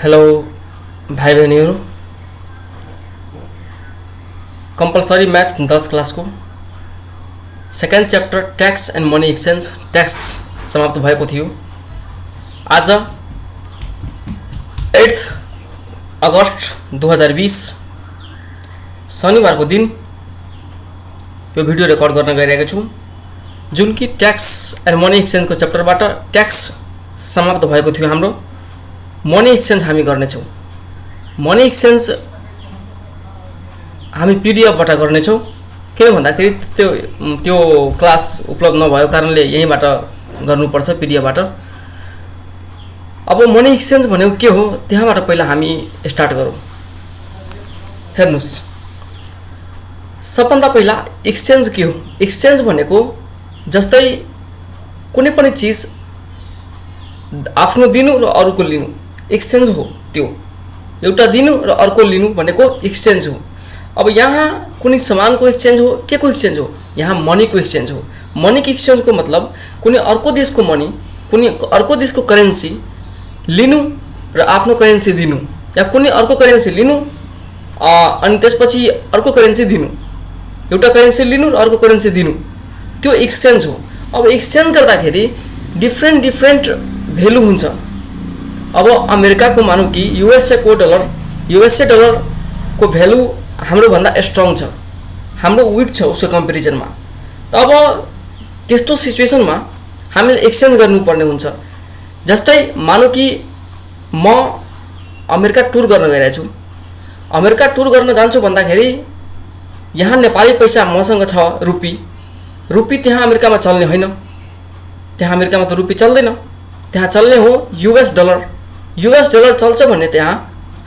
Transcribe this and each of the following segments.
Hello भाइ बहिनीहरू, compulsory math 10 क्लासको second chapter tax and money exchange tax समाप्त भएको थियो। आज 8 अगस्त 2020 शनिबारको दिन यो भिडियो रेकर्ड गर्न गइरहेको छु, जुन कि ट्याक्स एन्ड मनी एक्सचेन्जको च्याप्टरबाट ट्याक्स समाप्त भएको थियो। हाम्रो मनी एक्सचेन्ज हामी गर्नेछौँ। मनी एक्सचेन्ज हामी पीडीएफबाट गर्नेछौँ, किन भन्दाखेरि त्यो क्लास उपलब्ध नभएको कारणले यहीँबाट गर्नुपर्छ, पीडीएफबाट। अब मनी एक्सचेन्ज भनेको के हो त्यहाँबाट पहिला हामी स्टार्ट गरौँ। हेर्नुस्, सबभन्दा पहिला एक्सचेन्ज के हो? एक्सचेन्ज भनेको जस्तै कुनै पनि चिज आफ्नो दिनु र अरूको लिनु, एक्सचेन्ज हो। त्यो एउटा दिनु र अर्को लिनु भनेको एक्सचेन्ज हो। अब यहाँ कुनै सामानको एक्सचेन्ज हो, के को एक्सचेन्ज हो? यहाँ मनीको एक्सचेन्ज हो। मनीको एक्सचेन्जको मतलब कुनै अर्को देशको मनी, कुनै अर्को देशको करेन्सी लिनु र आफ्नो करेन्सी दिनु, या कुनै अर्को करेन्सी लिनु अनि त्यसपछि अर्को करेन्सी दिनु, एउटा करेन्सी लिनु र अर्को करेन्सी दिनु, त्यो एक्सचेन्ज हो। अब एक्सचेन्ज गर्दाखेरि डिफ्रेन्ट भेल्यु हुन्छ। अब अमेरिकाको मानौँ कि युएसए डलरको भेल्यु हाम्रो भन्दा स्ट्रङ छ, हाम्रो विक छ उसको कम्पेरिजनमा। अब त्यस्तो सिचुएसनमा हामीले एक्सचेन्ज गर्नुपर्ने हुन्छ। जस्तै मानौँ कि म अमेरिका टुर गर्न गइरहेको छु। अमेरिका टुर गर्न जान्छु भन्दाखेरि यहाँ नेपाली पैसा मसँग छ, रुपी त्यहाँ अमेरिकामा चल्ने होइन। त्यहाँ अमेरिकामा त रुपी चल्दैन, त्यहाँ चल्ने हो युएस डलर। युएस डलर चल्छ भने त्यहाँ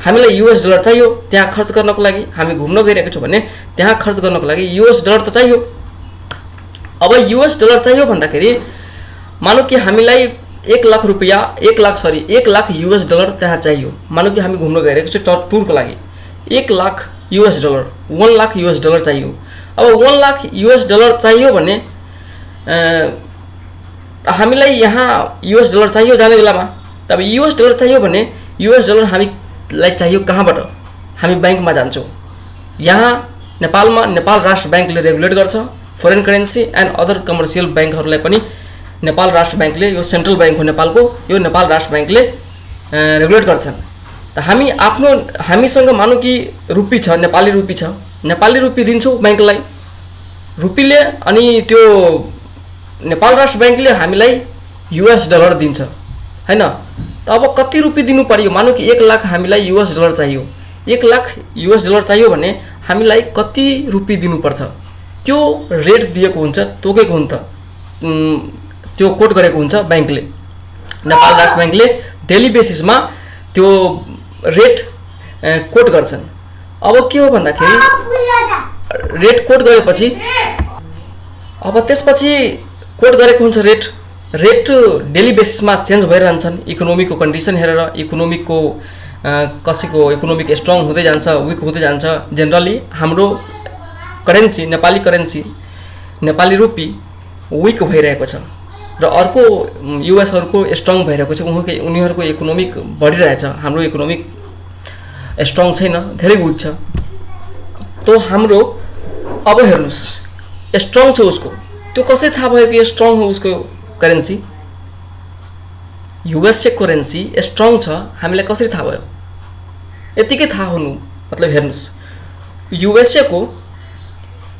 हामीलाई युएस डलर चाहियो। त्यहाँ खर्च गर्नको लागि हामी घुम्न गइरहेको छौँ भने त्यहाँ खर्च गर्नको लागि युएस डलर त चाहियो। अब युएस डलर चाहियो भन्दाखेरि मानौँ कि हामीलाई 1 लाख युएस डलर त्यहाँ चाहियो। मानौँ कि हामी घुम्न गइरहेको छौँ टुरको लागि, 1 lakh US dollar, 1 lakh US dollar चाहियो। अब 1 लाख युएस डलर चाहियो भने हामीलाई यहाँ युएस डलर चाहियो जाने बेलामा। तब युएस डलर चाहियो भने युएस डलर हामीलाई चाहियो कहाँबाट? हामी ब्याङ्कमा जान्छौँ। यहाँ नेपालमा नेपाल राष्ट्र ब्याङ्कले रेगुलेट गर्छ foreign currency and other commercial ब्याङ्कहरूलाई पनि। नेपाल राष्ट्र ब्याङ्कले, यो सेन्ट्रल ब्याङ्क हो नेपालको, यो नेपाल राष्ट्र ब्याङ्कले रेगुलेट गर्छन्। त हामीसँग मानौँ कि रुपी छ, नेपाली रुपी छ, नेपाली रुपी दिन्छौँ ब्याङ्कलाई रुपीले, अनि त्यो नेपाल राष्ट्र ब्याङ्कले हामीलाई युएस डलर दिन्छ हैन। त अब कति रुपी दिनु पर्यो? मानौँ कि 1 लाख हामीलाई युएस डलर चाहियो। 1 लाख युएस डलर चाहियो भने हामीलाई कति रुपी दिनुपर्छ? त्यो रेट दिएको हुन्छ, तोकेको हुन्छ, त्यो कोट गरेको हुन्छ ब्याङ्कले, नेपाल राष्ट्र ब्याङ्कले डेली बेसिसमा त्यो रेट कोट गर्छन्। अब के हो भन्दाखेरि रेट कोट गरेपछि अब त्यसपछि कोट गरेको हुन्छ रेट डेली बेसिसमा चेन्ज भइरहन्छन्। इकोनोमीको कन्डिसन हेरेर, इकोनोमीको कसैको इकोनोमिक स्ट्रङ हुँदै जान्छ, विक हुँदै जान्छ। जेनरली हाम्रो करेन्सी, नेपाली रुपी विक भइरहेको छ र अर्को युएसहरूको स्ट्रङ भइरहेको छ। उनीहरूको इकोनोमिक बढिरहेछ, हाम्रो इकोनोमिक स्ट्रङ छैन, धेरै विक छ। तो हाम्रो अब हेर्नुहोस्, स्ट्रङ छ उसको, त्यो कसरी थाहा भयो कि स्ट्रङ हो उसको करेन्सी? युएसए करेन्सी स्ट्रङ छ हामीलाई कसरी थाहा भयो? यतिकै थाहा हुनु मतलब हेर्नुहोस्, युएसए को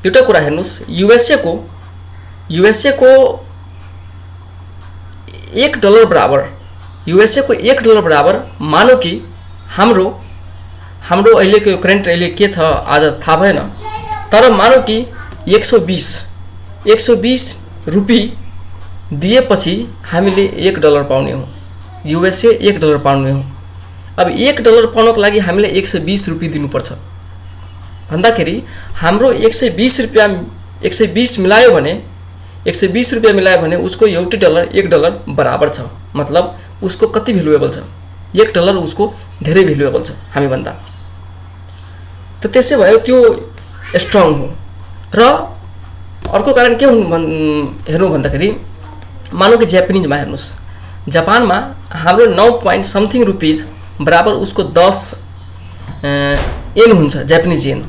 एउटा कुरा हेर्नुहोस्, युएसए को 1 डलर बराबर, युएसए को 1 डलर बराबर मानौँ कि हाम्रो अहिलेको करेन्ट अहिले के छ आज थाहा भएन, तर मानौँ कि 120 रुपी दिएपछि हामीले 1 डलर पाउने हो। युएसए 1 डलर पाउने हो। अब 1 डलर पाउनको लागि हामीले 120 रुपी दिनुपर्छ भन्दाखेरि हाम्रो 120 मिलायो भने उसको एउटै डलर 1 डलर बराबर छ। मतलब उसको कति भ्यालुएबल छ? 1 डलर उसको धेरै भ्यालुएबल छ हामीभन्दा। त त्यसै भयो त्यो स्ट्रङ हो। र अर्को कारण के हेर्नु भन्दाखेरि मानौँ कि जापानिजमा हेर्नुहोस्, जापानमा हाम्रो 9 point something रुपीज बराबर उसको 10 एन हुन्छ जापानिज एन।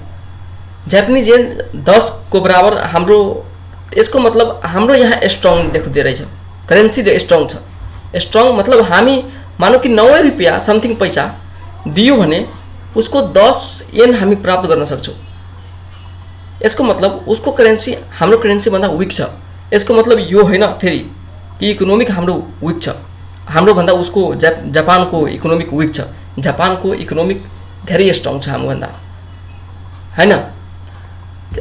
जापानिज एन 10 को बराबर हाम्रो, यसको मतलब हाम्रो यहाँ स्ट्रङ देखुँदै रहेछ, करेन्सी स्ट्रङ छ। स्ट्रङ मतलब हामी मानौँ कि 90 रुपियाँ समथिङ पैसा दियो भने उसको 10 एन हामी प्राप्त गर्न सक्छौँ। यसको मतलब उसको करेन्सी हाम्रो करेन्सी भन्दा विक छ। यसको मतलब यो होइन फेरि कि इकोनोमिक हाम्रो विक छ, हाम्रो भन्दा उसको जापानको इकोनोमिक विक छ। जापानको इकोनोमिक धेरै स्ट्रङ छ हाम्रो भन्दा, हैन?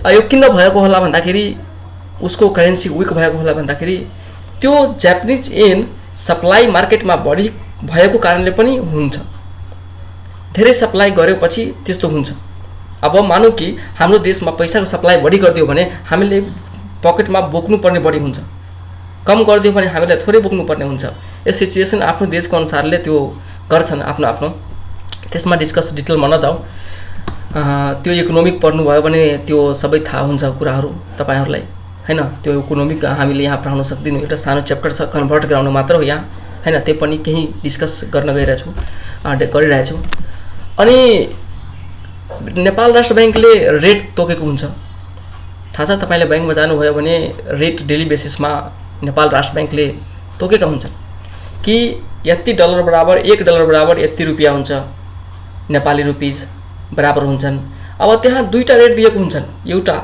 यो किन भएको होला भन्दाखेरि उसको करेन्सी विक भएको होला भन्दाखेरि त्यो जापानिज एन सप्लाई मार्केटमा बढी भएको कारणले पनि हुन्छ। धेरै सप्लाई गरेपछि त्यस्तो हुन्छ। अब मानौँ कि हाम्रो देशमा पैसाको सप्लाई बढी गरिदियो भने हामीले पकेटमा बोक्नुपर्ने बढी हुन्छ, कम गरिदियो भने हामीलाई थोरै बोक्नुपर्ने हुन्छ। यो सिचुएसन आफ्नो देशको अनुसारले त्यो गर्छन् आफ्नो आफ्नो, त्यसमा डिस्कस डिटेलमा नजाउँ। त्यो इकोनोमिक पढ्नुभयो भने त्यो सबै थाहा हुन्छ कुराहरू तपाईँहरूलाई, हैन? त्यो इकोनोमिक हामीले यहाँ पढाउन सक्दैनौँ, एउटा सानो च्याप्टर छ, कन्भर्ट गराउनु मात्र हो यहाँ, हैन? त्यो पनि केही डिस्कस गर्न गरिरहेछु। अनि नेपाल राष्ट्र बैंकले रेट तोकेको हुन्छ, थाहा छ तपाईँले? बैंकमा जानुभयो भने रेट डेली बेसिसमा नेपाल राष्ट्र बैंकले तोकेका हुन्छन् कि यति डलर बराबर, $1 बराबर यति रुपियाँ हुन्छ, नेपाली रुपिज बराबर हुन्छन्। अब त्यहाँ दुईटा रेट दिएको हुन्छन्, एउटा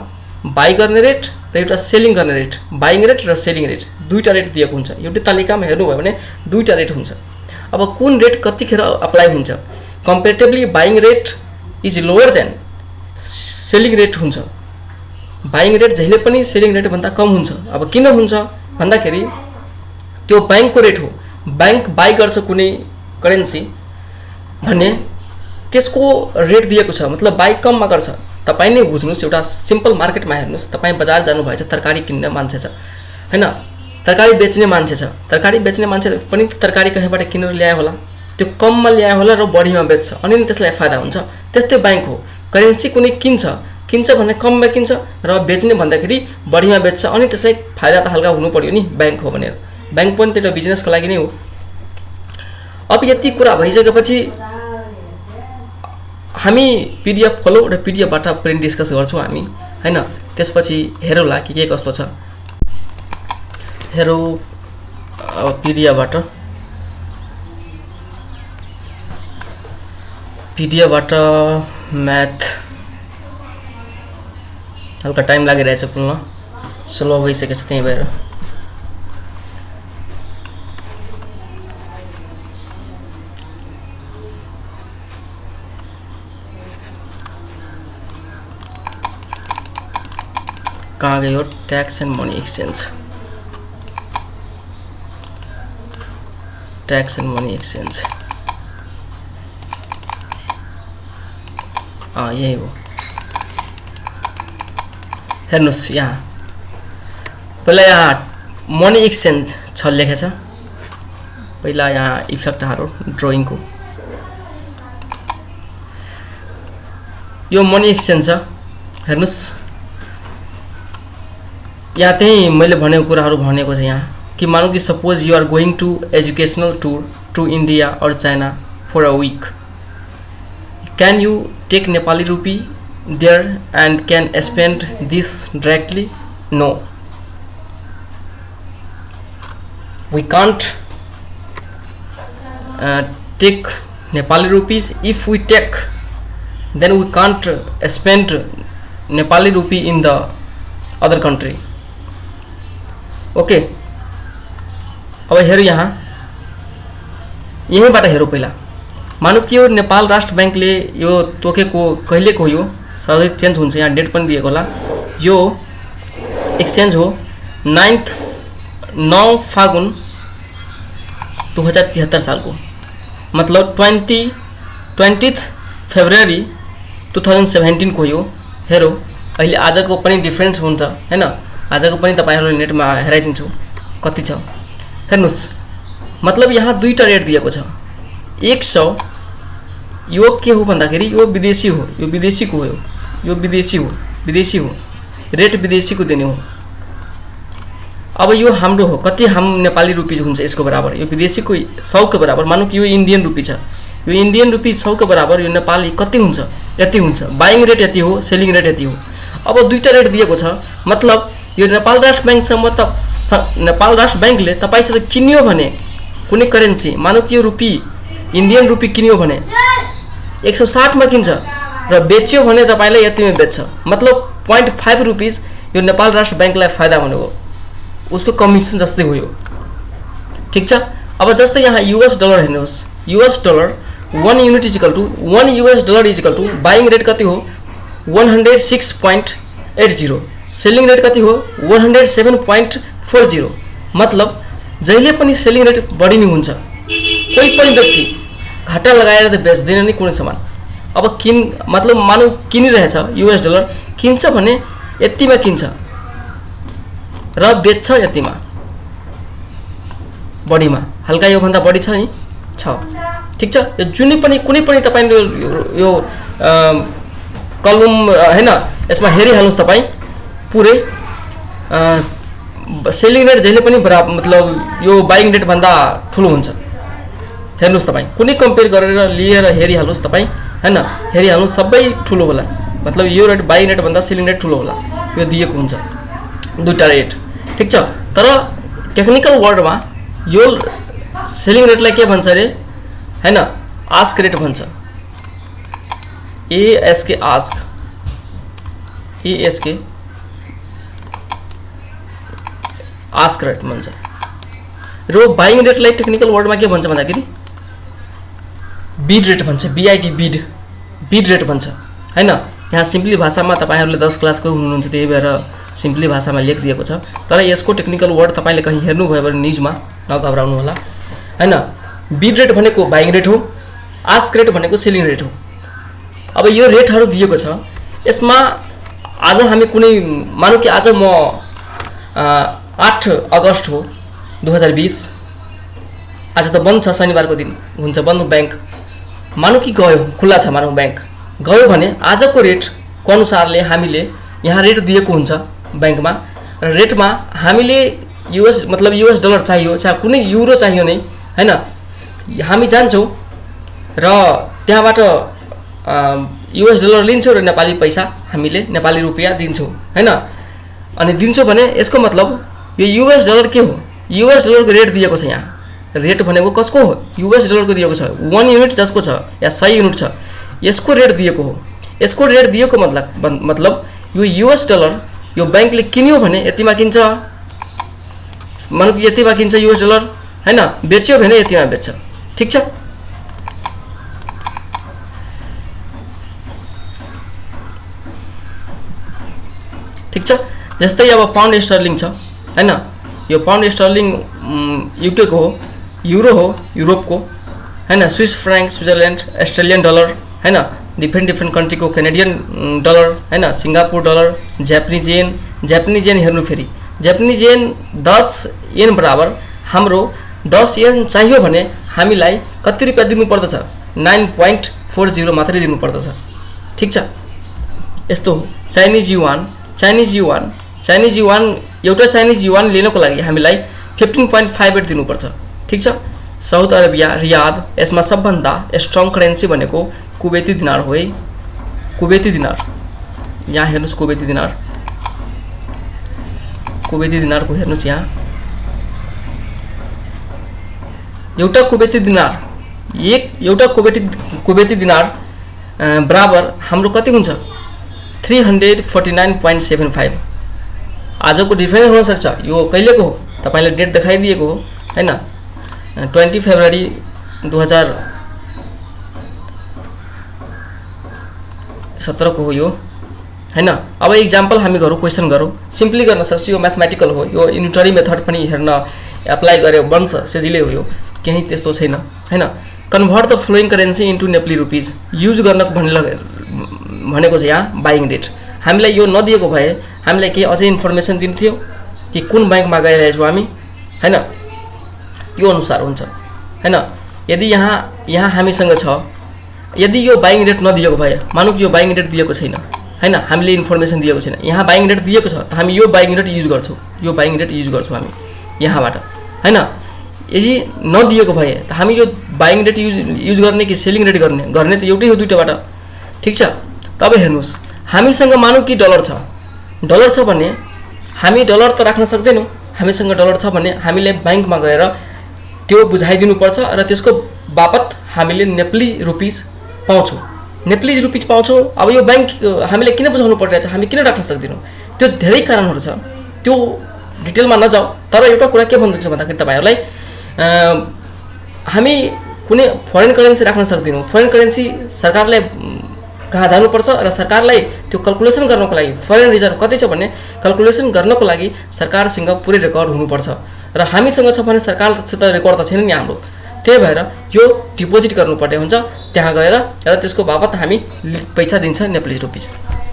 बाई गर्ने रेट र एउटा सेलिङ गर्ने रेट। बाइङ रेट र सेलिङ रेट दुईटा रेट दिएको हुन्छ। एउटै तालिकामा हेर्नुभयो भने दुईटा रेट हुन्छ। अब कुन रेट कतिखेर अप्लाई हुन्छ? Comparatively buying rate is lower than selling rate हुन्छ। बाइङ रेट जहिले पनि सेलिङ रेट भन्दा कम हुन्छ। अब किन हुन्छ भन्दाखेरि त्यो बैंकको रेट हो। बैंक बाई गर्छ कुनै करेन्सी भने त्यसको रेट दिएको छ, मतलब बाई कममा गर्छ। तपाईँ नै बुझ्नुहोस्, एउटा सिम्पल मार्केटमा हेर्नुहोस्, तपाईँ बजार जानुभएछ, तरकारी किन्ने मान्छे छ, हैन? तरकारी बेच्ने मान्छे छ, तरकारी बेच्ने मान्छे पनि तरकारी कहीँबाट किनेर ल्यायो होला, त्यो कममा ल्यायो होला र बढीमा बेच्छ, अनि त्यसलाई फाइदा हुन्छ। त्यस्तै बैंक हो, करेन्सी कुनै किन्छ भने कममा किन्छ र बेच्ने भन्दाखेरि बढीमा बेच्छ, अनि त्यसलाई फाइदा त हल्का हुनु पर्यो नि बैंक हो भनेर। बैंक पनि त्यो बिजनेसको लागि नै हो। अब यति कुरा भइसकेपछि हामी पीडीएफ खोलौँ र पीडीएफबाट प्रिन्ट डिस्कस गर्छौँ हामी, हैन? त्यसपछि हेरौँला के कस्तो छ। हेरौँ पीडीएफबाट म्याथ हल्का टाइम लागिरहेछ खुल्न, स्लो भइसकेको छ, त्यही भएर। कहाँ गयो? Tax and money exchange, tax and money exchange, यही हो। हेर्नुहोस् यहाँ पहिला यहाँ मनी एक्सचेंज छ लेखेको छ। पहिला यहाँ इफेक्टहरू ड्रइङको यो मनी एक्सचेंज छ। हेर्नुहोस् यहाँ त्यही मैले भनेको कुराहरू भनेको छ यहाँ कि मानौँ कि suppose you are going to educational tour to India और China for a week, can you take Nepali rupee there and can spend this directly? No, we can't take Nepali rupees. If we take, then we can't spend Nepali rupee in the other country. Okay, अब हेरौँ यहाँ यहीँबाट हेरौँ। पहिला मानौँ कि यो नेपाल राष्ट्र बैंकले यो तोकेको कहिलेको यो सधैँ चेन्ज हुन्छ, यहाँ डेट पनि दिएको होला। यो एक्सचेन्ज हो 9 फागुन 2073 सालको, मतलब 20 फेब्रुअरी 2017 को यो। हेरौँ अहिले आजको पनि डिफ्रेन्स हुन्छ, हैन? आजको पनि तपाईहरुले नेटमा हेराइदिन्छु कति छ। हेर्नुस्, मतलब यहाँ दुईटा रेट दिएको छ। 100 यो के हो भन्दाखेरि यो विदेशी हो, यो विदेशीको हो, यो विदेशी हो, रेट विदेशीको दिने हो। अब यो हाम्रो हो, कति हम नेपाली रुपी हुन्छ यसको बराबर, यो विदेशीको 100 को बराबर। मानौँ कि यो इन्डियन रुपी छ, यो इन्डियन रुपी 100 को बराबर यो नेपाली कति हुन्छ, यति हुन्छ। बाइङ रेट यति हो, सेलिङ रेट यति हो। अब दुईटा रेट दिएको छ, मतलब यो नेपाल राष्ट्र बैंकसम्म त नेपाल राष्ट्र बैंकले तपाईसँग किन्यो भने कुनै करेन्सी, मानौ कि यो रुपी इन्डियन रुपी किन्यो भने 160 मा किन्छ र बेच्यो भने तपाईलाई यतिमा बेच्छ, मतलब 0.5 रुपीज यो नेपाल राष्ट्र बैंकलाई फाइदा हुने हो, उसको कमिसन जस्तै हो यो। ठीक छ। अब जस्तै यहाँ US डलर हेर्नुहोस्, US dollar 1 unit is equal to 1 US dollar is equal to buying rate कति हो 106.80, सेलिङ रेट कति हो 107.40। मतलब जहिले पनि सेलिङ रेट बढी नै हुन्छ। कोही पनि व्यक्ति घाटा लगाएर त बेच्दैन नि कुनै सामान। अब मतलब मानौ किनिरहेछ US डलर, किन्छ भने यतिमा किन्छ र बेच्छ यतिमा, बढीमा, हल्का यो भन्दा बढी छ नि छ। ठीक छ। यो जुनै पनि कुनै पनि तपाईले यो कलम हैन यसमा हेरिहाल्नुस्, तपाई पुरै सेलिङ रेट जहिले पनि बराबर, मतलब यो बाइङ रेट भन्दा ठुलो हुन्छ। हेर्नुस् तपाई, कुनै कम्पेयर गरेर लिएर हेरिहाल्नुस् तपाई, हैन हेरिहाल्नुस्, सबै ठुलो होला, मतलब यो रेट बाइङ रेट भन्दा सेलिङ रेट ठुलो होला, यो दिएको हुन्छ दुईटा रेट। ठीक छ। तर टेक्निकल वर्डमा यो सेलिङ रेटलाई के भन्छ रे, हैन आस्क रेट भन्छ, ASK ask, ASK ask rate भन्छ। र बाइङ रेटलाई टेक्निकल वर्डमा के भन्छ भन्दाखेरि बिड रेट भन्छ, BID बिड रेट भन्छ, हैन। यहाँ सिम्पली भाषामा तपाईहरुले 10 क्लासको हुनुहुन्छ, त्यही भएर सिम्पली भाषामा लेखिदिएको छ। तर यसको टेक्निकल वर्ड तपाईले कहीं हेर्नु भयो भने न्यूजमा नघबराउनु होला, हैन। बिड रेट भनेको बाइङ रेट हो, आस्क रेट भनेको सेलिङ रेट हो। अब यो रेटहरु दिएको छ, यसमा आज हामी कुनै मानौ कि आज म 8 अगस्त हो 2020, आज त बन्द छ, शनिबारको दिन हुन्छ बन्द बैंक। मानौ कि गयो, खुल्ला छ मानौ बैंक, गयो भने आजको रेटको अनुसारले हामीले यहाँ रेट दिएको हुन्छ बैंकमा, र रेटमा हामीले मतलब US डलर चाहियो, चाहे कुनै युरो चाहियो नै, हैन, हामी जान्छौँ र त्यहाँबाट US डलर लिन्छौँ र नेपाली पैसा हामीले नेपाली रुपैयाँ दिन्छौँ, हैन। अनि दिन्छौँ भने यसको मतलब यो US डलर के हो, US डलरको रेट दिएको छ। यहाँ रेट भनेको कसको हो, US डलरको दिएको छ, 1 युनिट जसको छ या 100 युनिट छ, यसको रेट दिएको हो। यसको रेट दिएको मतलब यो US डलर यो बैंकले किन्यो भने यतिमा किन्छ, मतलब यतिमा किन्छ US डलर, हैन, बेच्यो भने यतिमा बेच्छ। ठीक छ। ठीक छ। जस्तै अब पाउन्ड स्टर्लिङ छ, हैन, यो पाउन्ड स्टर्लिङ UK को हो, युरो हो युरोप को, हैन, Swiss franc Switzerland, Australian dollar, हैन, डिफ्रेन्ट कंट्री को कैनेडियन डलर, हैन, सिंगापुर डलर, जापानीज येन हेर्नु फेरि जापानीज येन 10 येन बराबर हाम्रो 10 येन चाहियो भने हामीलाई कति रुपैयाँ दिनु पर्दछ, 9.40 मात्रै दिनु पर्दछ। ठीक छ। यस्तो हो। चाइनिज युवान एउटा चाइनिज युवान लिनको लागि हामीलाई 15.58 दिनु पर्छ। ठीक छ। साउथ अरेबिया रियाद, यसमा सबभन्दा स्ट्रङ करेन्सी भनेको कुवेती दिनार हो है, कुवेती दिनार। यहाँ हेर्नुस् कुवेती दिनारको हेर्नुस्, यहाँ एउटा कुवेती दिनार बराबर हाम्रो कति हुन्छ 349.75। आजको डिफरेन्स हुन सक्छ, यो कहिलेको हो तपाईले डेट देखाइदिएको हो, हैन, 20 फेब्रुअरी 2017 को हो यो, हैन। अब एक्जाम्पल हामी गरौँ, क्वेसन गरौँ, सिम्पली गर्न सक्छु, यो म्याथमेटिकल हो, यो युनिटरी मेथड पनि हेर्न एप्लाई गरे बन्छ, सजिलै हो, यो केही त्यस्तो छैन, हैन। Convert the following currency into Nepali rupees use गर्न भनेको छ यहाँ बाइङ रेट। हामीलाई यो नदिएको भए हामीलाई केही अझै इन्फर्मेसन दिन्थ्यो कि कुन बैंकमा गइरहेछौँ हामी, हैन, यो अनुसार हुन्छ, हैन। यदि यहाँ हामीसँग छ, यदि यो बाइङ रेट नदिएको भए, मानौ कि यो बाइङ रेट दिएको छैन, हैन, हामीले इन्फर्मेसन दिएको छैन, यहाँ बाइङ रेट दिएको छ त हामी यो बाइङ रेट युज गर्छौँ, हामी यहाँबाट, हैन। यदि नदिएको भए त हामी यो बाइङ रेट युज गर्ने कि सेलिङ रेट गर्ने त एउटै हो दुईटाबाट। ठिक छ। तब हेर्नुहोस् हामीसँग मानौँ कि डलर छ भने हामी डलर त राख्न सक्दैनौँ। हामीसँग डलर छ भने हामीले ब्याङ्कमा गएर त्यो बुझाइदिनुपर्छ र त्यसको बापत हामीले नेपाली रुपिस पाउँछौँ। नेपाली रुपिस पाउँछौँ। अब यो ब्याङ्क हामीले किन बुझाउनु परिरहेछ, हामी किन राख्न सक्दैनौँ, त्यो धेरै कारणहरू छ, त्यो डिटेलमा नजाउँ। तर एउटा कुरा के भन्दैछु भन्दाखेरि तपाईँहरूलाई हामी कुनै फरेन करेन्सी राख्न सक्दैनौँ। फरेन करेन्सी सरकारलाई कहाँ जानुपर्छ र सरकारलाई त्यो क्यालकुलेसन गर्नको लागि फरेन रिजर्भ कति छ भन्ने क्यालकुलेसन गर्नको लागि सरकारसँग पुरै रेकर्ड हुनुपर्छ र हामीसँग छ भने सरकारसित रेकर्ड त छैन नि हाम्रो। त्यही भएर यो डिपोजिट गर्नुपर्ने हुन्छ त्यहाँ गएर र त्यसको बापत हामी पैसा दिन्छ नेपाली रुपिस।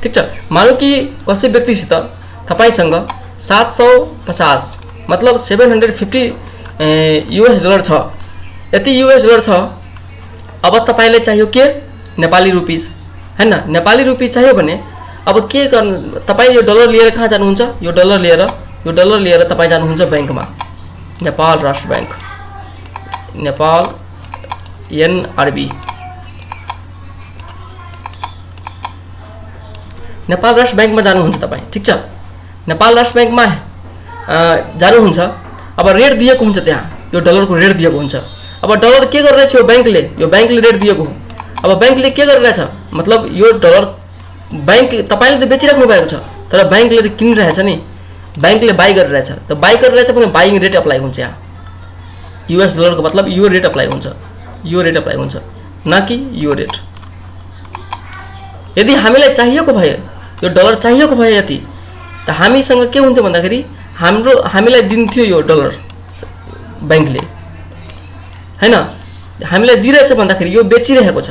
ठिक छ। मानौँ कि कसै व्यक्तिसित तपाईँसँग 750 मतलब 750 US डलर छ। यति US डलर छ। अब तपाईँलाई चाहियो के नेपाली रुपिस हैन। नेपाली रुपिस चाहियो भने अब के गर्नु, तपाईँ यो डलर लिएर कहाँ जानुहुन्छ, यो डलर लिएर तपाईँ जानुहुन्छ ब्याङ्कमा, नेपाल राष्ट्र ब्याङ्क, नेपाल NRB, नेपाल राष्ट्र ब्याङ्कमा जानुहुन्छ तपाईँ। ठिक छ। नेपाल राष्ट्र ब्याङ्कमा जानुहुन्छ। अब रेट दिएको हुन्छ त्यहाँ, यो डलरको रेट दिएको हुन्छ। अब डलर के गरिरहेछ यो ब्याङ्कले रेट दिएको हो। अब ब्याङ्कले के गरिरहेछ मतलब यो डलर ब्याङ्क तपाईँले त बेचिराख्नु भएको छ तर ब्याङ्कले त किनिरहेछ नि, ब्याङ्कले बाई गरिरहेछ। त बाई गरिरहेछ भने बाइङ रेट अप्लाई हुन्छ यहाँ। US डलरको मतलब यो रेट अप्लाई हुन्छ, न कि यो रेट। यदि हामीलाई चाहिएको भए, यो डलर चाहिएको भए यति, त हामीसँग के हुन्थ्यो भन्दाखेरि हामीलाई दिन्थ्यो यो डलर ब्याङ्कले हैन। हामीलाई दिइरहेछ भन्दाखेरि यो बेचिरहेको छ,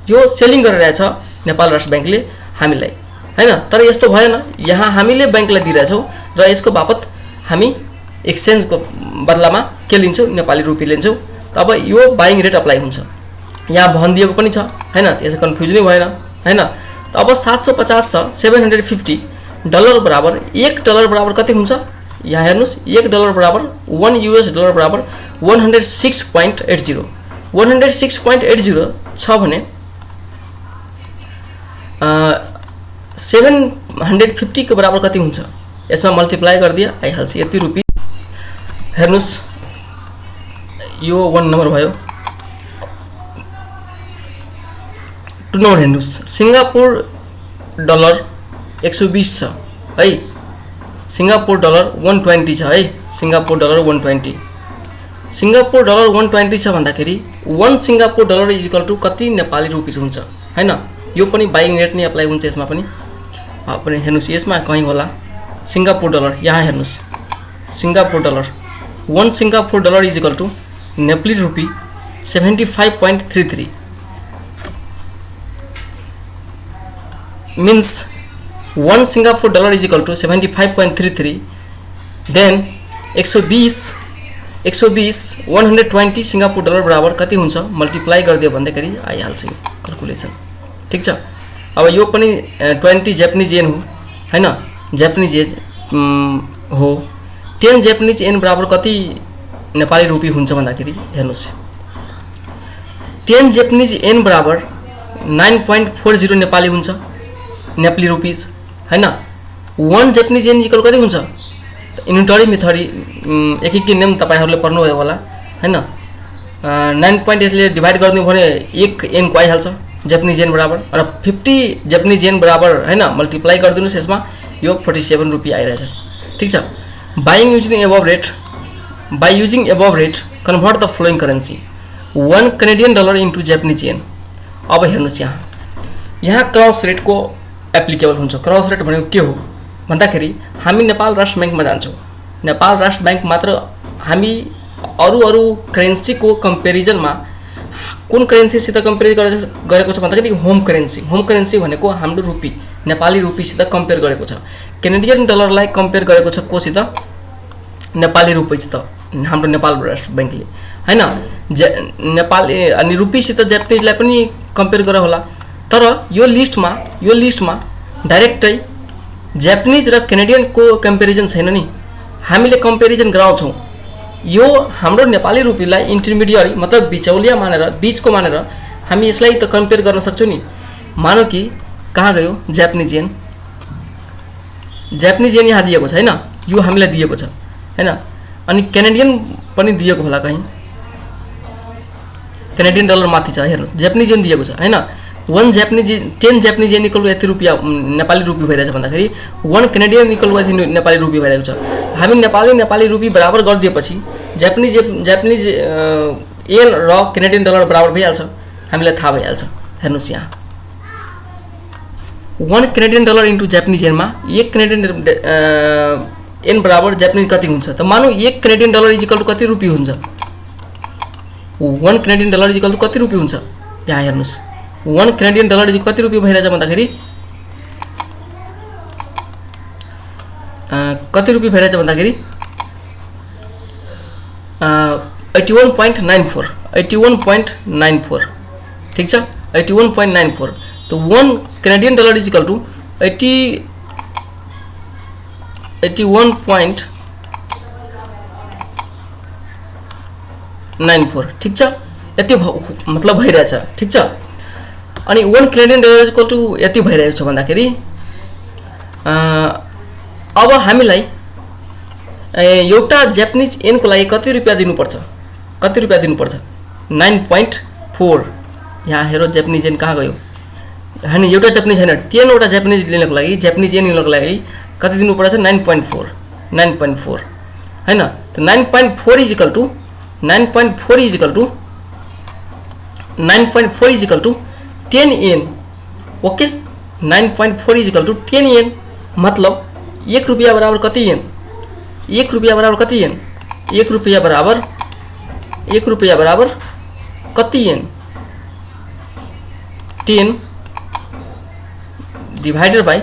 यो सेलिङ गरिरहेछ नेपाल राष्ट्र ब्याङ्कले हामीलाई हैन। तर यस्तो भएन, यहाँ हामीले ब्याङ्कलाई दिइरहेछौँ र यसको बापत हामी एक्सचेन्जको बदलामा के लिन्छौँ, नेपाली रुपी लिन्छौँ। तब यो बाइङ रेट अप्लाई हुन्छ। यहाँ भनिदिएको पनि छ हैन, त्यसै कन्फ्युजनै भएन हैन। अब 750 छ, 750 डलर बराबर 1 डलर बराबर कति हुन्छ यहाँ हेर्नुहोस्। 1 डलर बराबर 1 US डलर बराबर 106.80 छ भने 750 को बराबर कति हुन्छ, यसमा मल्टिप्लाई गरिदिए आइहाल्छ यति रुपी। हेर्नुहोस् यो 1 नम्बर भयो। 2 नम्बर हेर्नुहोस्, सिङ्गापुर डलर 120 छ है, सिङ्गापुर डलर 120 छ है, सिङ्गापुर डलर 120 छ भन्दाखेरि 1 Singapore dollar is equal to कति नेपाली रुपिस हुन्छ हैन। यो पनि बाइङ रेट नै अप्लाई हुन्छ यसमा पनि हेर्नुहोस्, यसमा कहीँ होला सिङ्गापुर डलर, यहाँ हेर्नुहोस् Singapore dollar 1 Singapore dollar is equal to Nepali rupee 75.33 means 1 Singapore dollar is equal to 75.33 then 120 Singapore dollar बराबर कति हुन्छ मल्टिप्लाई गरिदियो भन्दाखेरि आइहाल्छ यो क्यालकुलेसन। ठिक छ। अब यो पनि 20 जापानिज येन हो हैन, जापानिज हो। 10 जापानिज येन बराबर कति नेपाली रुपी हुन्छ भन्दाखेरि हेर्नुहोस् 10 जापानिज येन बराबर 9.40 नेपाली हुन्छ नेपाली रुपिस हैन। 1 जापानिज येन इक्वल कति हुन्छ युनिटरी मेथडी एक नेम तपाईहरुले पढ्नुभयो होला हैन। 9 पॉइंट यसले डिवाइड गर्नु भने 1 येन को आइहाल्छ जापानिज येन बराबर र 50 जापानिज येन बराबर हैन मल्टिप्लाई गरिदिनुस् यसमा यो 47 रुपैयाँ आइरहेछ। ठीक छ। Buying using above rate convert the following currency 1 Canadian dollar into Japanese yen। अब हेर्नुस् यहाँ क्रस रेट को एप्लिकेबल हुन्छ। क्रस रेट भनेको के हो भन्दाखेरि हामी नेपाल राष्ट्र बैंकमा जान्छौं। नेपाल राष्ट्र बैंक मात्र हामी अरु करेन्सी को कम्पेरिजनमा कुन करेन्सी सित कम्पेयर गरेको छ भन्दाखेरि होम करेन्सी भनेको हाम्रो रुपी नेपाली रुपी सित कम्पेयर गरेको छ। कैनेडियन डलरलाई कम्पेयर गरेको छ कोसित नेपाली रुपी सित हाम्रो नेपाल राष्ट्र बैंकले हैन। नेपाली अनि रुपी सित जापानिजलाई पनि कम्पेयर गरे होला। तर यो लिस्टमा डाइरेक्टै जापानिज र कैनेडियन को कम्पेरिजन छैन नि। हामीले कम्पेरिजन गराउँछौं यो हाम्रो नेपाली रुपीलाई इन्टरमिडियरी मतलब बिचौलिया मानेर बीचको मानेर हामी यसलाई त कम्पेयर गर्न सक्छौँ नि। मानौ कि कहाँ गयो जापानिज येन यहाँ दिएको छ हैन, यो हामीलाई दिएको छ हैन। अनि क्यानेडियन पनि दिएको होला कहीँ, क्यानेडियन डलर माथि छ हेर्नु, जापानिज येन दिएको छ हैन। 10 जापानिज येन इक्वल टु यति रुपियाँ नेपाली रुपी भइरहेछ भन्दाखेरि 1 क्यानेडियन इक्वल टु यति नेपाली रुपी भइरहेको छ। हामी नेपाली रुपी बराबर गरिदिएपछि जापानिज येन र क्यानेडियन डलर बराबर भइहाल्छ, हामीलाई थाहा भइहाल्छ। हेर्नुस् यहाँ 1 क्यानेडियन डलर इन्टु जापानिज येनमा 1 क्यानेडियन येन बराबर जापानिज कति हुन्छ त मानौ 1 Canadian dollar is equal to कति रुपी हुन्छ, 1 Canadian dollar is equal to कति रुपी हुन्छ। यहाँ हेर्नुस् 1 क्यानेडियन डलर इज कति रुपी भइरहेछ भन्दाखेरि कति रुपी भइरहेछ भन्दाखेरि 81.94 ठीक छ 81.94। तो 1 Canadian dollar is equal to 81.94 ठीक छ, यति मतलब भइरहेछ ठीक छ। अनि 1 Canadian dollar is equal to यति भइरहेको छ भन्दाखेरि अब हामीलाई एउटा जापानिज येनको लागि कति रुपियाँ दिनुपर्छ 9.4। यहाँ हेरो जापानिज येन कहाँ गयो हैन, एउटा जापानिज हैन 10 वटा जापानिज लिनको लागि जापानिज येन लिनको लागि कति दिनुपर्छ 9.4 हैन। त 9.4 is equal to 10 yen okay. 9.4 is equal to 10 yen मतलब 1 रुपैयाँ बराबर कति येन, 1 रुपैयाँ बराबर कति येन, 1 रुपैयाँ बराबर कति येन 10 डिवाइडेड बाई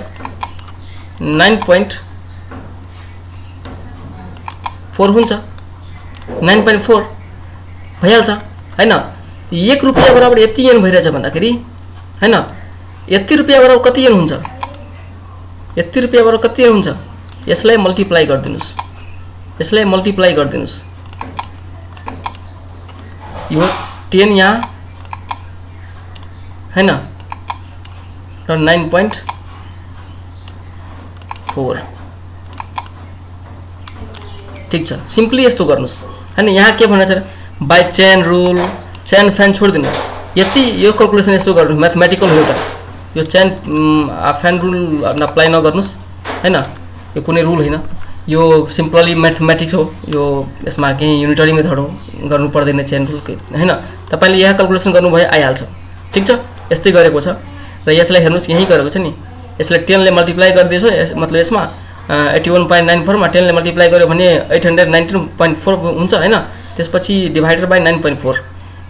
9.4 हुन्छ, 9.4 भइहाल्छ हैन। 1 रुपैयाँ बराबर यति येन भइरहेछ भन्दाखेरि हैन, यति रुपैयाँ बराबर कति येन हुन्छ, यति रुपैयाँ बराबर कति येन हुन्छ, यसलाई मल्टिप्लाई गरिदिनुस्, यो 10 यहाँ हैन र 9.4 ठीक छ। सिम्पली यस्तो गर्नुस् हैन। यहाँ के भनेछ by chain rule chain fan छोडिदिनु, यति यो क्याल्कुलेसन यस्तो गर्नु म्याथमेटिकल हो एउटा, यो चेन फ्यान रुल अप्लाई नगर्नुस् हैन, यो कुनै रुल हैन, यो सिम्पली म्याथमेटिक्स हो, यो यसमा केही युनिटरी मेथड हो, गर्नु पर्दैन चेन रुल हैन। तपाईले यहाँ क्याल्कुलेसन गर्नुभयो आइहाल्छ ठीक छ। यस्तै गरेको छ र यसलाई हेर्नुस् यही गरेको छ नि, यसलाई 10 ले मल्टिप्लाई गरिदिएछ मतलब यसमा 81.94 मा 10 ले मल्टिप्लाई गर्यो भने 819.4 हुन्छ हैन। त्यसपछि डिवाइडेड बाइ 9.4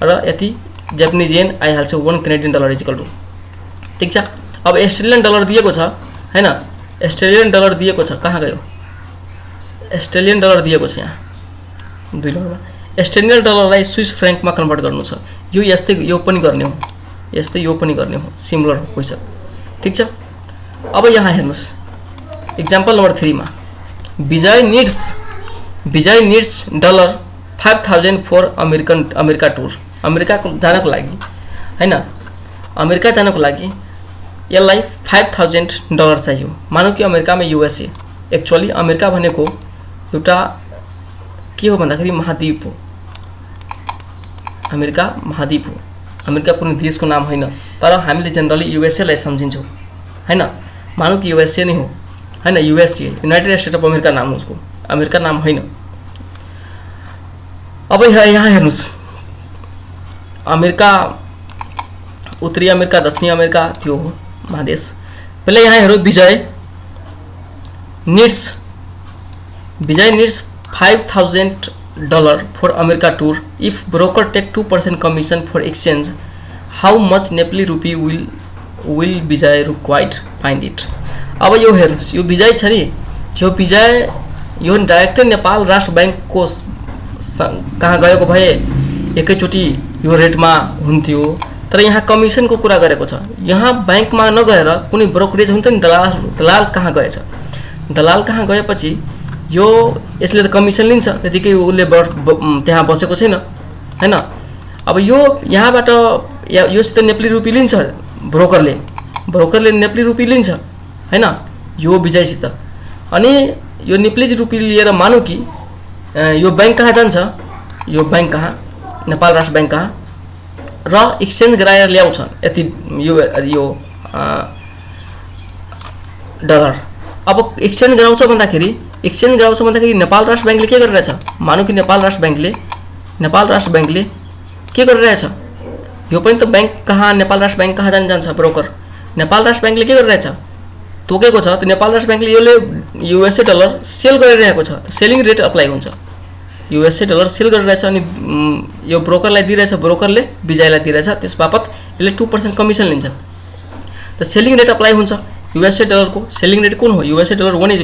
र यति जापानिज येन आइहाल्छ 1 Canadian dollar is equal to ठीक छ। अब अस्ट्रेलियन डलर दिएको छ हैन, अस्ट्रेलियन डलर दिएको छ, कहाँ गयो अस्ट्रेलियन डलर दिएको छ यहाँ 2 नम्बरमा। अस्ट्रेलियन डलरलाई स्विस फ्र्याङ्कमा कन्भर्ट गर्नु छ, यो यस्तै यो पनि गर्ने हो, यस्तै यो पनि गर्ने हो, सिमिलर हो पैसा ठीक छ। अब यहाँ हेर्नुस् एक्जाम्पल नम्बर 3 मा Vijay needs dollar 5000 for America tour, America जानको लागि हैन, अमेरिका जानको लागि यसलाई 5000 डलर चाहियो। मानौ कि अमेरिकामा युएसए, एक्चुअली अमेरिका भनेको एउटा के हो भन्दाखेरि महाद्वीप हो, अमेरिका महाद्वीप हो, अमेरिका कुनै देशको नाम होइन, तर हामीले जनरली युएसए लाई सम्झिन्छौँ हैन। मानौ कि युएसए नै हो हैन, USA United state of America नाम हो उसको, अमेरिका नाम होइन। अब यहाँ हेर्नुस् अमेरिका उत्तरी अमेरिका दक्षिणी अमेरिका त्यो हो महादेश। पहिले यहाँ हेरौँ विजय needs $5,000 for America tour. If broker take 2% commission for exchange, how much Nepali rupee will Vijay required? Find it. अब यो हेर्नुस् यो विजय छ नि, यो विजय यो डाइरेक्ट नेपाल राष्ट्र बैंक को कहाँ गएको भए एकैचोटि यो रेटमा हुन्थ्यो, तर यहाँ कमिसन को कुरा गरेको छ। यहाँ बैंकमा नगएर कुनै ब्रोकरेज हुन्छ नि, दलाल कहाँ गएछ, दलाल कहाँ गएपछि यो यसले त कमिसन लिन्छ, त्यतिकै उसले त्यहाँ बसेको छैन हैन। अब यो यहाँबाट योसित नेप्ली रुपी लिन्छ ब्रोकरले नेप्ली रुपी लिन्छ हैन यो विजयसित। अनि यो नेप्ली रुपी लिएर मानौँ कि यो बैंक कहाँ जान्छ, यो बैंक कहाँ, नेपाल राष्ट्र बैंक कहाँ, र एक्सचेन्ज गराएर ल्याउँछ यति यो डलर। अब एक्सचेन्ज गराउँछ भन्दाखेरि नेपाल राष्ट्र बैंकले के गरिरहेछ, मानौँ कि नेपाल राष्ट्र बैंकले के गरिरहेछ, यो पनि त बैंक कहाँ, नेपाल राष्ट्र बैंक कहाँ जान्छ ब्रोकर, नेपाल राष्ट्र बैंकले के गरिरहेछ, तोकेको छ। त नेपाल राष्ट्र बैंकले यसले युएसए डलर सेल गरिरहेको छ, सेलिङ रेट अप्लाई हुन्छ, युएसए डलर सेल गरिरहेछ अनि यो ब्रोकरलाई दिइरहेछ, ब्रोकरले विजयलाई दिइरहेछ, त्यस बापत यसले 2% कमिसन लिन्छ। त सेलिङ रेट अप्लाई हुन्छ युएसए डलर को। सेलिङ रेट कुन हो, युएसए डलर 1 =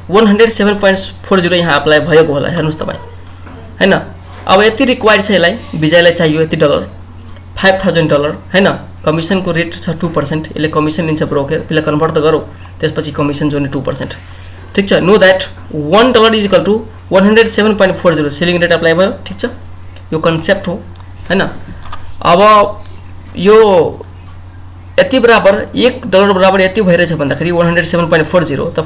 107.40 यहाँ अप्लाई भएको होला, हेर्नुस् तपाई हैन। अब यति रिक्वायर्ड छ यसलाई, विजयलाई चाहियो यति डलर, $5000 हैन। कमिसनको रेट छ 2%, यसले कमिसन लिन्छ ब्रोकर, त्यसलाई कन्भर्ट त गरौ, त्यसपछि कमिसन जोड्ने 2%। ठीक छ, no that $1 = 107.40 selling rate apply भयो। ठीक छ, यो कन्सेप्ट हो हैन। अब यो यति बराबर $1 बराबर यति भइरहेछ भन्दाखेरि 107.40 त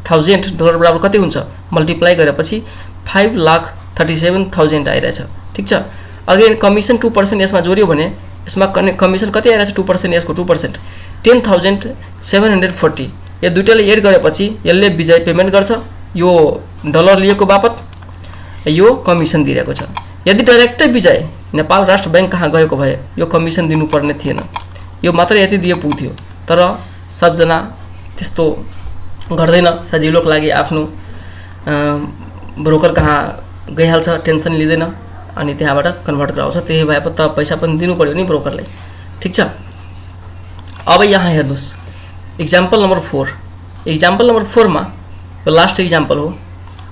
$5000 बराबर कति हुन्छ, मल्टिप्लाई गरेपछि 5,37,000 आइरहेछ। ठीक छ, अगेन कमिसन 2% यसमा जोड्यो भने यसमा कमिसन कति आइरहेछ, 2% यसको 2% 10,740। यो दुईटाले एड गरेपछि यसले विजय पेमेन्ट गर्छ यो डलर लिएको बापत, यो कमिसन दिइरहेको छ। यदि डाइरेक्टै विजय नेपाल राष्ट्र बैंक कहाँ गएको भए यो कमिसन दिनुपर्ने थिएन, यो मात्र यति दिए पुग्थ्यो। तर सबजना त्यस्तो गर्दैन, सजिलोको लागि आफ्नो ब्रोकर कहाँ गइहाल्छ, टेन्सन लिँदैन अनि त्यहाँबाट कन्भर्ट गराउँछ, त्यही भए त पैसा पनि दिनु पर्यो नि ब्रोकरलाई। ठीक छ, अब यहाँ हेर्नुस् एक्जाम्पल नम्बर 4 मा यो लास्ट एक्जाम्पल हो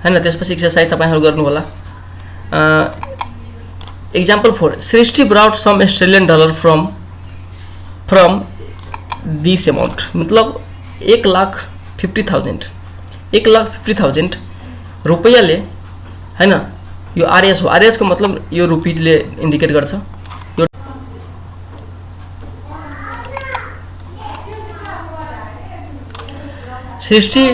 हैन, त्यसपछि एक्सरसाइज तपाईहरु गर्नु होला। Example 4, Srishti brought some Australian dollar from this amount, मतलब 1,50,000 रुपैयाँले हैन, यो आरएस हो, आरएस को मतलब यो रुपीजले इन्डिकेट गर्छ। यो Srishti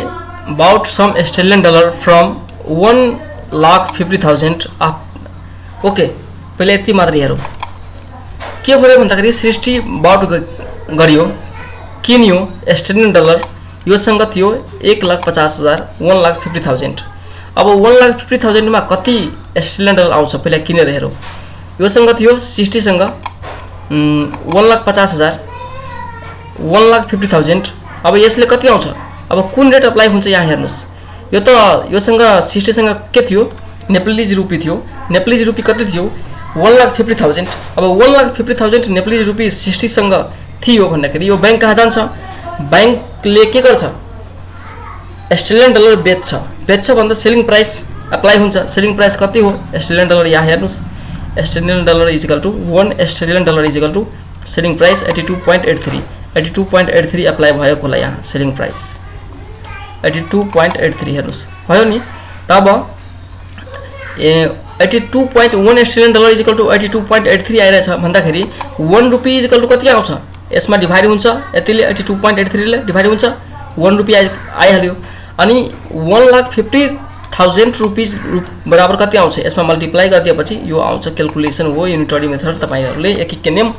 bought some Australian dollar from 1,50,000 okay, पहिले यति मात्र हेरौँ के भयो भन्दाखेरि सृष्टि बाउट गरियो, किन्यो अस्ट्रेलियन डलर, योसँग थियो 1,50,000 1,50,000। अब 1,50,000 मा कति अस्ट्रेलियन डलर आउँछ पहिला किनेर हेरौँ। योसँग थियो सृष्टिसँग 1,50,000 1,50,000। अब यसले कति आउँछ, अब कुन रेट अप्लाई हुन्छ यहाँ हेर्नुस्। यो त योसँग सृष्टिसँग के थियो, नेपालीज रुपी थियो, नेपालीज रुपी कति थियो 1,50,000। अब 1,50,000 नेपालीज रुपी सृष्टिसँग थियो भन्दाखेरि यो बैंक कहाँ जान्छ, बैंकले के गर्छ, अस्ट्रेलियन डलर बेच्छ भन्दा सेलिङ प्राइस अप्लाई हुन्छ। सेलिङ प्राइस कति हो अस्ट्रेलियन डलर, यहाँ हेर्नुस्, Australian dollar = 1 Australian dollar = selling price 82.83 apply भएको होला यहाँ। सेलिङ प्राइस 82.83 हेर्नुस् भयो नि। तब 82.1 अस्ट्रेलियन डलर = 82.83 आइरहेछ भन्दाखेरि 1 रुपी = कति आउँछ, यसमा डिभाइड हुन्छ, यतिले 82.83 ले डिभाइड हुन्छ, 1 रुपी आइहाल्यो। अनि 1,50,000 रुपीज बराबर कति आउँछ, यसमा मल्टिप्लाई गरिदिएपछि यो आउँछ। क्याल्कुलेसन हो, युनिटरी मेथड तपाईहरुले एक एक नियम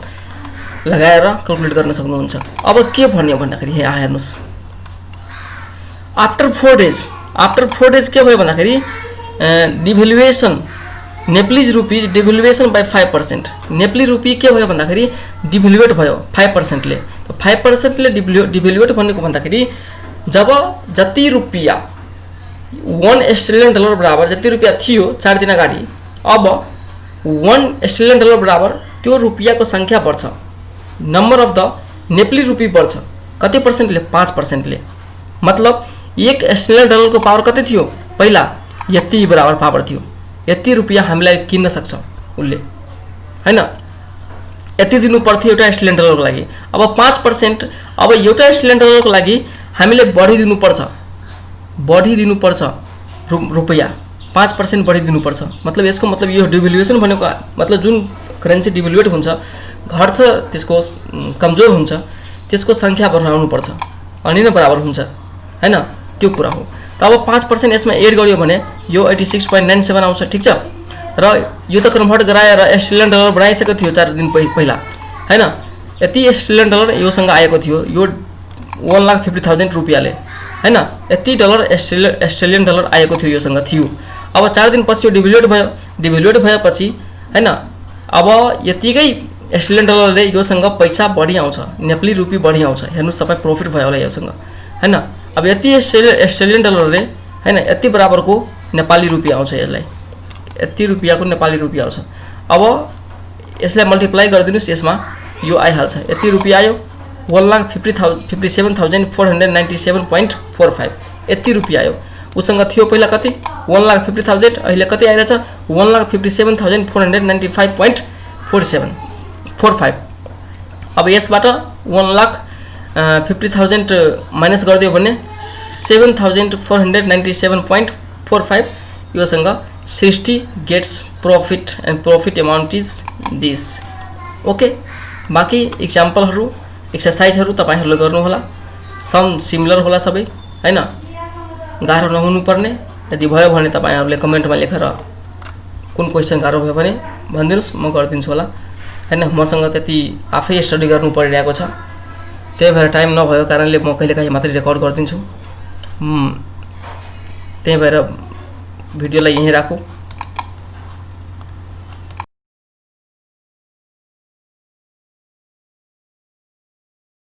लगाएर क्याल्कुलेट गर्न सक्नुहुन्छ। अब के भन्यो भन्दाखेरि यहाँ हेर्नुस्, आफ्टर 4 डेज के भयो भन्दाखेरि devaluation Nepalese rupees devaluation by 5%। Nepali rupee के भयो भन्दाखेरि डिभ्यालुएट भयो 5% ले। 5% ले डिभ्यालुएट भनेको भन्दाखेरि जब जति रुपैयाँ 1 अस्ट्रेलियन डलर बराबर जति रुपैयाँ थियो 4 दिन अगाडि, अब 1 अस्ट्रेलियन डलर बराबर त्यो रुपैयाँको संख्या बढ्छ, नम्बर अफ द नेप्ली रुपी बढ्छ। कति पर्सेन्टले, 5% ले। मतलब 1 अस्ट्रेलियन डलरको पावर कति थियो, पहिला यति बराबर पावर थियो, यति रुपैयाँ हामीलाई किन्न सक्छ उसले हैन, यति दिनु पर्थ्यो एउटा स्टुडेन्ट डलरको लागि। अब 5% अब एउटा स्टुडेन्ट डलरको लागि हामीले बढी दिनुपर्छ रुपैयाँ 5% बढी दिनुपर्छ। मतलब यसको मतलब यो डिभ्यालुएसन भनेको मतलब जुन करेन्सी डिभ्यालुएट हुन्छ, घट्छ, त्यसको कमजोर हुन्छ, त्यसको सङ्ख्या बढाउनुपर्छ अनि नै बराबर हुन्छ हैन, त्यो कुरा हो। त अब 5% यसमा एड गर्यो भने यो 86.97 आउँछ, ठिक छ। र यो त कन्भर्ट गराएर अस्ट्रेलियन डलर बनाइसकेको थियो 4 दिन पहिला हैन। यति अस्ट्रेलियन डलर योसँग आएको थियो, यो 1,50,000 रुपियाँले हैन, यति डलर अस्ट्रेलियन डलर आएको थियो योसँग थियो। अब 4 दिन पछि यो डिभ्यालुएट भएपछि हैन, अब यतिकै अस्ट्रेलियन डलरले योसँग पैसा बढी आउँछ, नेपाली रुपी बढी आउँछ। हेर्नुस् तपाईँ प्रफिट भयो होला योसँग हैन। अब यति अस्ट्रेलियन डलरले हैन यति बराबरको नेपाली रुपी आउँछ, यसलाई यति रुपियाँको नेपाली रुपी आउँछ। अब यसलाई मल्टिप्लाई गरिदिनुस्, यसमा यो आइहाल्छ, यति रुपियाँ आयो 1,57,497.45 यति रुपियाँ आयो। उसँग थियो पहिला कति 1,50,000, अहिले कति आइरहेछ 1,57,495.45। अब यसबाट 1,50,000 माइनस गरिदियो भने 7,497.45 योसँग 60 gets profit and profit amount is this. Okay, बाँकी इक्जाम्पलहरू एक्सरसाइजहरू तपाईहरुले गर्नु होला, सम सिमिलर होला सबै हैन, गाह्रो नहुनु पर्ने। यदि भयो भने तपाईहरुले कमेन्टमा लेखेर कुन क्वेशन गाह्रो भयो भने भनिदिनुस्, म गरिदिन्छु होला हैन। मसँग त्यति आफै स्टडी गर्नु परिरहेको छ, त्यही भएर टाइम नभएको कारणले म कहिलेकाहीँ मात्रै रेकर्ड गरिदिन्छु। त्यही भएर भिडियोलाई यही राखौँ।